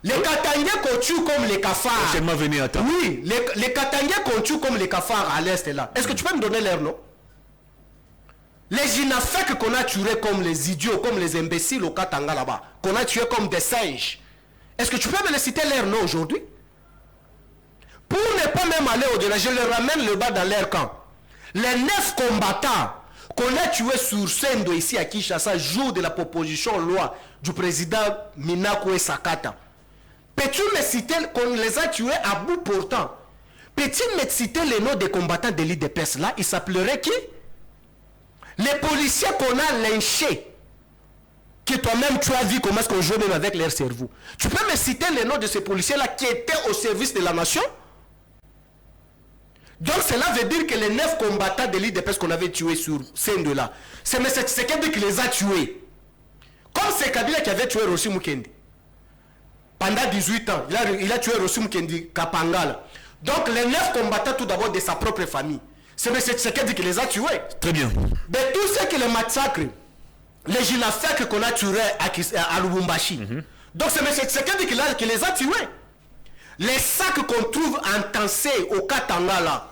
les Katangais qu'on tue comme les cafards. Oui, les Katangais qu'on tue comme les cafards à l'est là. Est-ce que tu peux me donner leur nom? Les Jinafek qu'on a tués comme les idiots, comme les imbéciles au Katanga là-bas, qu'on a tués comme des singes. Est-ce que tu peux me les citer leur nom aujourd'hui? Pour ne pas même aller au-delà, je les ramène le bas dans leur camp. Les 9 combattants qu'on a tués sur Sendo ici à Kinshasa, jour de la proposition loi du président Minakou Sakata. Peux-tu me citer qu'on les a tués à bout portant? Peux-tu me citer les noms des combattants de l'IDPS là? Ils s'appelleraient qui? Les policiers qu'on a lynchés, que toi-même tu as vu comment est-ce qu'on joue même avec leur cerveau. Tu peux me citer les noms de ces policiers là qui étaient au service de la nation? Donc cela veut dire que les 9 combattants de l'IDPS qu'on avait tués sur Sendo là, c'est M. Tshisekedi qui les a tués. Comme c'est Kabila qui avait tué Rossi Mukendi. Pendant 18 ans, il a tué Rossi Mukendi Kapangala. Donc les 9 combattants tout d'abord de sa propre famille. C'est M. Tshisekedi qui les a tués. Très bien. Mais tous ceux qui les massacrent, les Jinafek qu'on a tués à Lubumbashi. Donc c'est M. Tshisekedi qui les a tués. Les sacs qu'on trouve entassés au Katanga là,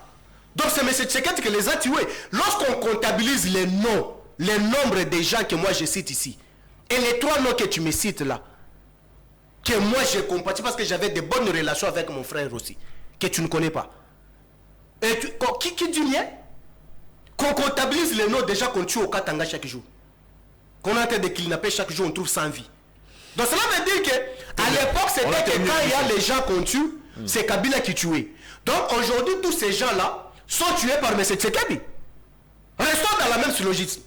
Donc c'est M. Tshisekedi qui les a tués. Lorsqu'on comptabilise les noms, les nombres des gens que moi je cite ici, et les 3 noms que tu me cites là, que moi j'ai compati parce que j'avais de bonnes relations avec mon frère aussi, que tu ne connais pas. Et qui dit rien? Qu'on comptabilise les noms des gens qu'on tue au Katanga chaque jour. Qu'on est en train de kidnapper chaque jour, on trouve sans vie. Donc cela veut dire que à l'époque, c'était que quand il y a les gens qu'on tue, c'est Kabila qui tuait. Donc aujourd'hui, tous ces gens-là sont tués par M. Tshisekedi. Restons dans la même logique.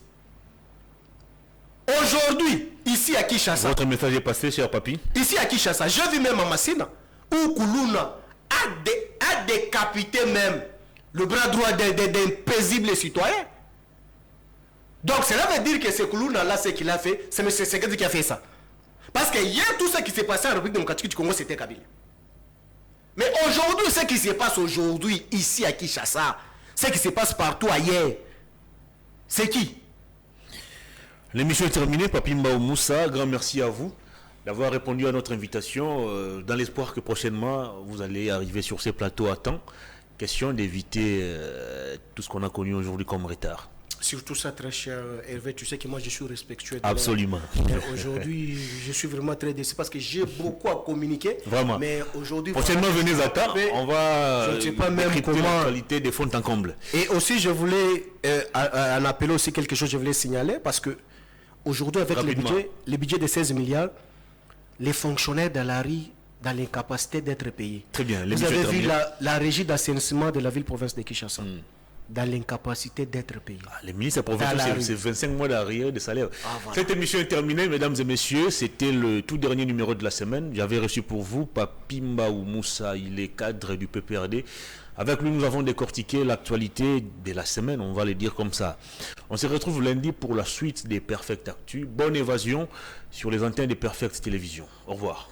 Aujourd'hui, ici à Kinshasa. Votre message est passé, cher papy. Ici à Kinshasa, j'ai vu même à Massina, où Koulouna a décapité même le bras droit d'un paisible citoyen. Donc cela veut dire que ce Koulouna-là, ce qu'il a fait, c'est M. Tshisekedi qui a fait ça. Parce que hier, tout ce qui s'est passé en République démocratique du Congo, c'était Kabila. Mais aujourd'hui, ce qui se passe aujourd'hui, ici à Kinshasa, ce qui se passe partout ailleurs, c'est qui? L'émission est terminée, Papi Mbao Moussa. Grand merci à vous d'avoir répondu à notre invitation, dans l'espoir que prochainement, vous allez arriver sur ces plateaux à temps. Question d'éviter tout ce qu'on a connu aujourd'hui comme retard. Surtout ça, très cher Hervé, tu sais que moi je suis respectueux. Absolument. Aujourd'hui, je suis vraiment très déçu parce que j'ai beaucoup à communiquer. Vraiment. Mais aujourd'hui, prochainement, venez à temps. On va je ne sais pas même comment l'actualité des fonds en comble. Et aussi, je voulais en appeler aussi quelque chose, je voulais signaler parce que aujourd'hui, avec le budget de 16 milliards, les fonctionnaires de la rue dans l'incapacité d'être payés. Très bien. Vous avez vu la régie d'assainissement de la ville-province de Kinshasa. Dans l'incapacité d'être payé. Les ministres provinciaux, c'est 25 mois d'arrière de salaire. Voilà. Cette émission est terminée, mesdames et messieurs. C'était le tout dernier numéro de la semaine. J'avais reçu pour vous Papi Mbao Moussa, il est cadre du PPRD. Avec lui, nous avons décortiqué l'actualité de la semaine, on va le dire comme ça. On se retrouve lundi pour la suite des Perfect Actu. Bonne évasion sur les antennes des Perfect Télévision. Au revoir.